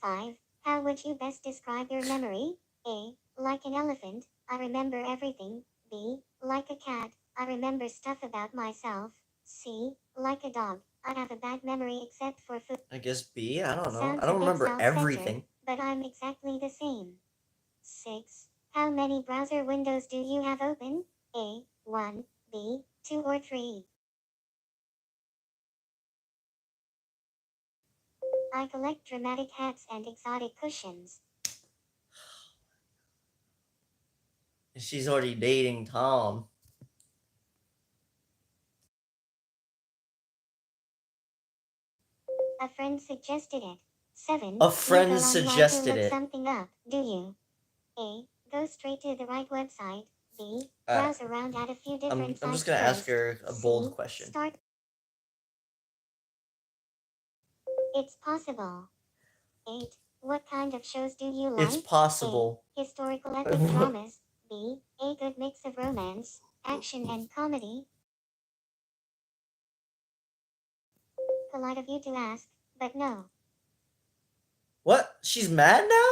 5. How would you best describe your memory? A. Like an elephant, I remember everything. B. Like a cat, I remember stuff about myself. C. Like a dog, I have a bad memory except for food. I guess B. I don't know. Sounds I don't a bit remember self-centered, everything. but I'm exactly the same. 6. How many browser windows do you have open? A. 1. B. 2 or 3. I collect dramatic hats and exotic cushions. She's already dating Tom. A friend suggested it. 7. A You friend go online to suggested look it. something up, do you? A. Go straight to the right website. B. Alright. Browse around at a few different I'm sites just gonna ask first. her a bold C. question. Start. It's possible. 8. What kind of shows do you like? It's possible. A. Historical epic dramas. B. A good mix of romance, action and comedy. Polite of you to ask, but no. What? She's mad now?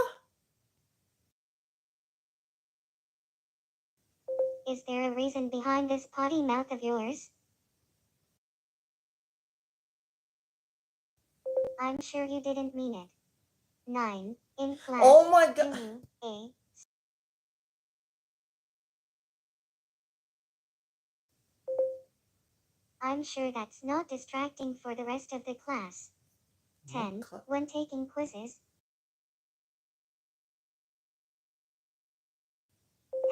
Is there a reason behind this potty mouth of yours? I'm sure you didn't mean it. 9. In class. Oh my Do god. you? A. I'm sure that's not distracting for the rest of the class. 10. When taking quizzes.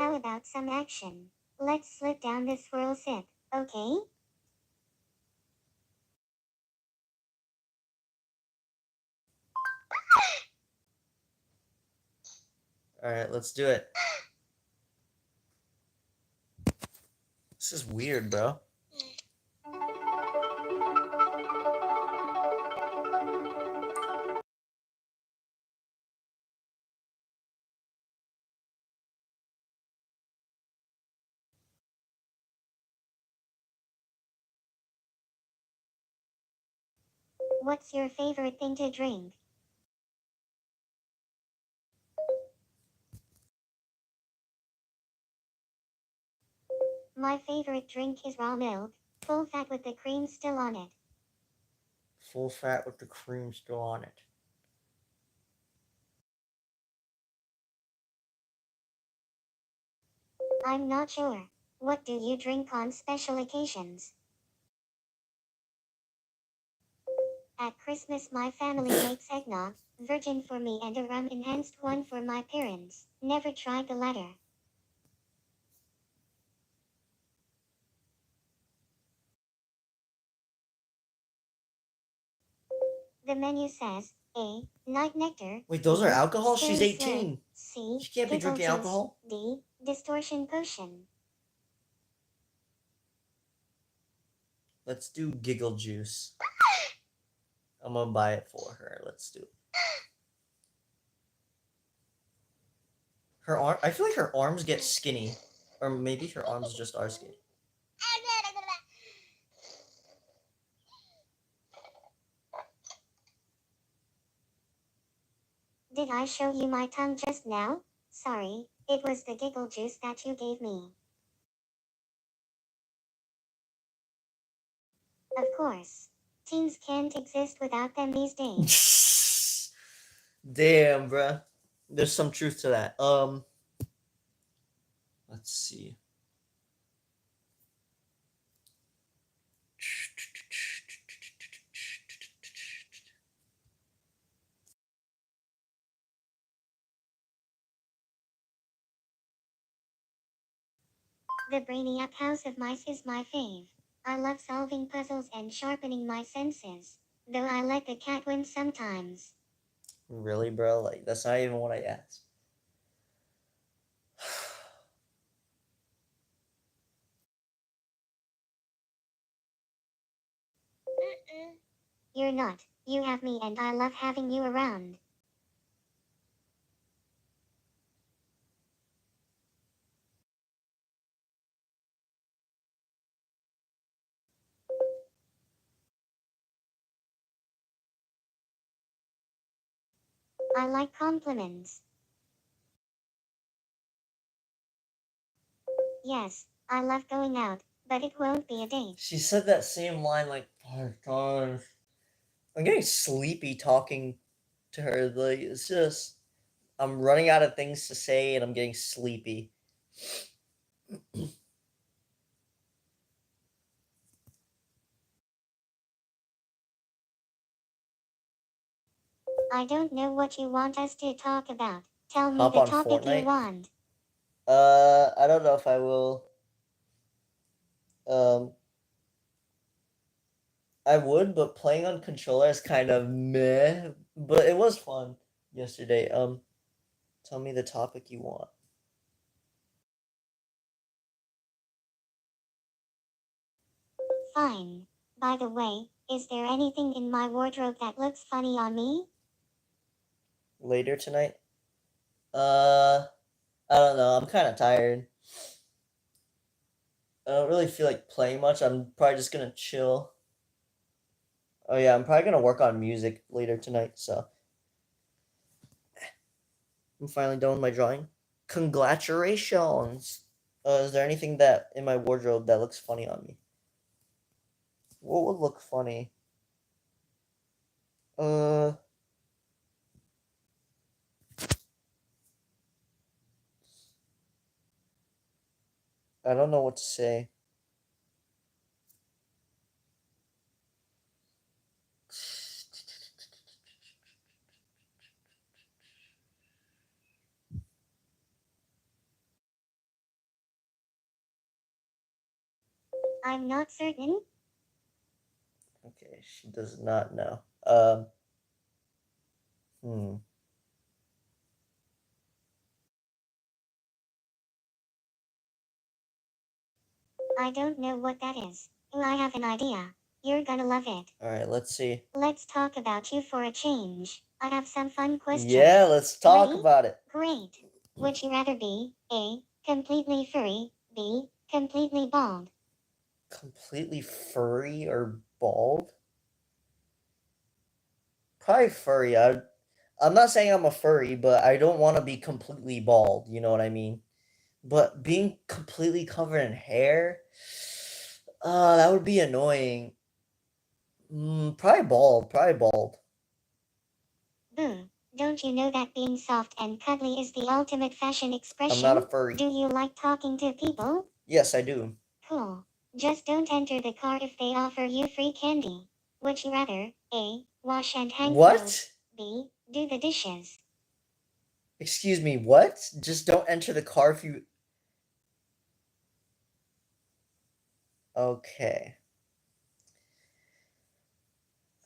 How about some action? Let's slip down this swirl sip, okay? Alright, let's do it. This is weird, bro. What's your favorite thing to drink? My favorite drink is raw milk, full fat with the cream still on it. Full fat with the cream still on it. I'm not sure. What do you drink on special occasions? At Christmas my family makes eggnog, virgin for me and a rum-enhanced one for my parents. Never tried the latter. The menu says, A. Night nectar. Wait, those B. are alcohol? She's Stay slow. 18. C. She can't be Giggle drinking juice. alcohol. D. Distortion potion. Let's do giggle juice. I'm gonna buy it for her. Let's do it. Her arm. I feel like her arms get skinny, or maybe her arms just are skinny. Did I show you my tongue just now? Sorry, it was the giggle juice that you gave me. Of course. Teens can't exist without them these days. Damn, bruh. There's some truth to that. Let's see. The Brainiac House of Mice is my fave. I love solving puzzles and sharpening my senses. Though I let the cat win sometimes. Really, bro? Like, that's not even what I asked. You're not. You have me and I love having you around. I like compliments. Yes, I love going out, but it won't be a date. She said that same line like 5 times. I'm getting sleepy talking to her. Like it's just I'm running out of things to say and I'm getting sleepy. I don't know what you want us to talk about. Tell me Hop the on topic you Fortnite. want. I don't know if I will. Um, I would, but playing on controller is kind of meh. But it was fun yesterday. Tell me the topic you want. Fine. By the way, is there anything in my wardrobe that looks funny on me? Later tonight. Uh, I don't know. I'm kind of tired. I don't really feel like playing much. I'm probably just gonna chill. Oh yeah, I'm probably gonna work on music later tonight. So I'm finally done with my drawing. Congratulations. Is there anything that in my wardrobe that looks funny on me? What would look funny? Uh, I don't know what to say. I'm not certain. Okay, she does not know. Hmm. I don't know what that is. Oh, I have an idea. You're gonna love it. All right, let's see. Let's talk about you for a change. I have some fun questions. Yeah, let's talk Ready? about it. Great. Would you rather be A. Completely furry, B. Completely bald? Completely furry or bald? Probably furry. I'm not saying I'm a furry, but I don't want to be completely bald. You know what I mean? But being completely covered in hair, that would be annoying. Probably bald. Probably bald. Boo. Don't you know that being soft and cuddly is the ultimate fashion I'm not a expression? furry. Do you like talking to people? Yes, I do. Cool. Just don't enter the car if they offer you free candy. Would you rather A. Wash and hang clothes, What? B. Do the dishes? Excuse me, what? Just don't enter the car if you. Okay.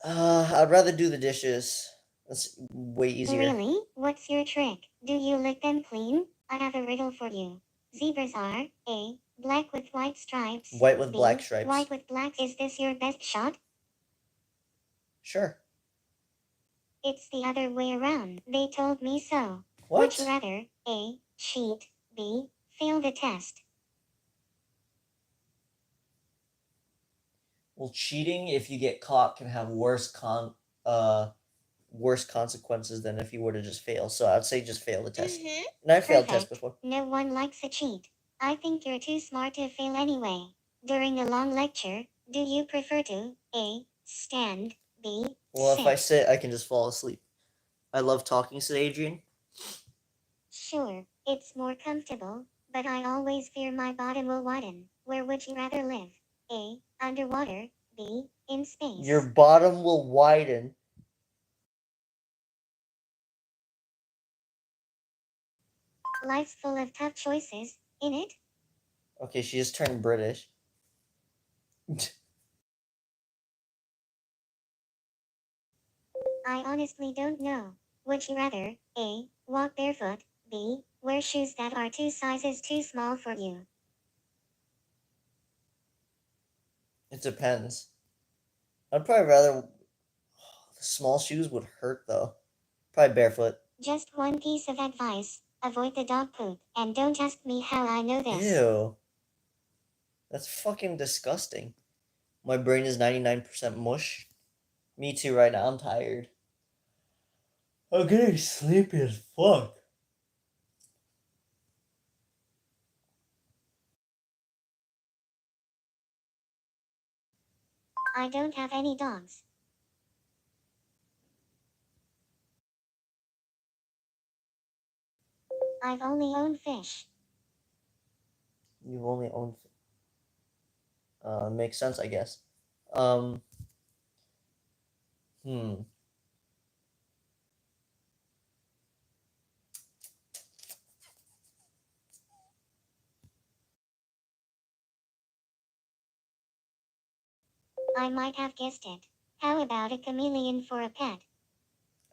I'd rather do the dishes. That's way easier. Really? What's your trick? Do you lick them clean? I have a riddle for you. Zebras are A. Black with white stripes. White with black B. stripes. White with black. Is this your best shot? Sure. It's the other way around. They told me so. Would you What? rather A. Cheat, B. Fail the test? Well, cheating, if you get caught, can have worse consequences than if you were to just fail. So I'd say just fail the test. And I failed tests Perfect. before. No one likes a cheat. I think you're too smart to fail anyway. During a long lecture, do you prefer to A. Stand, B. Well, if I Sit? sit, I can just fall asleep. I love talking, said Adrian. Sure, it's more comfortable, but I always fear my bottom will widen. Where would you rather live? A. Underwater, B. In space? Your bottom will widen. Life's full of tough choices, in it? Okay, she just turned British. I honestly don't know. Would you rather A. Walk barefoot, B. Wear shoes that are 2 sizes too small for you? It depends. I'd probably rather. Small shoes would hurt though. Probably barefoot. Just one piece of advice, avoid the dog poop, and don't ask me how I know this. Ew. That's fucking disgusting. My brain is 99% mush. Me too right now. I'm tired. I'm getting sleepy as fuck. I don't have any dogs. I've only owned fish. You've only owned. Makes sense, I guess. Um, hmm. I might have guessed it. How about a chameleon for a pet?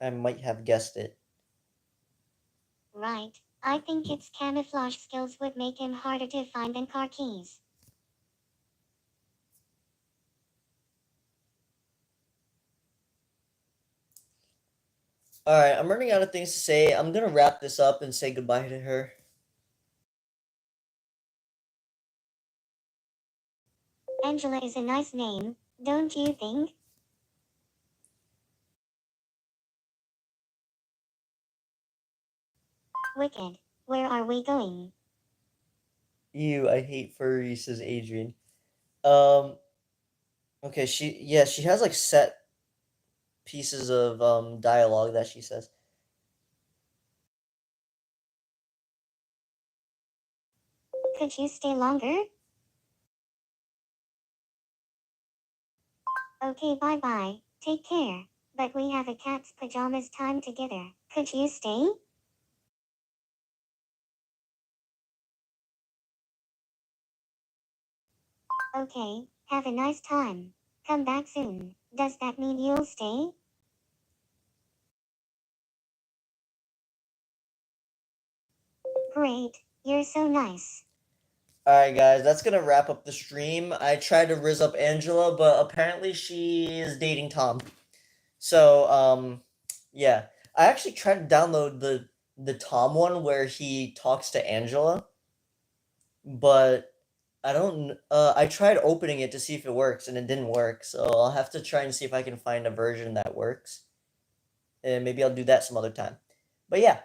I might have guessed it. Right. I think its camouflage skills would make him harder to find than car keys. All right, I'm running out of things to say. I'm gonna wrap this up and say goodbye to her. Angela is a nice name, don't you think? Wicked. Where are we going? Ew, I hate furries, says Adrian. Um, okay, she has like set pieces of dialogue that she says. Could you stay longer? Okay, bye bye. Take care. But we have a cat's pajamas time together. Could you stay? Okay, have a nice time. Come back soon. Does that mean you'll stay? Great, you're so nice. All right, guys, that's gonna wrap up the stream. I tried to rizz up Angela, but apparently she is dating Tom. So, yeah, I actually tried to download the Tom one where he talks to Angela, but I don't. I tried opening it to see if it works, and it didn't work. So I'll have to try and see if I can find a version that works, and maybe I'll do that some other time. But yeah,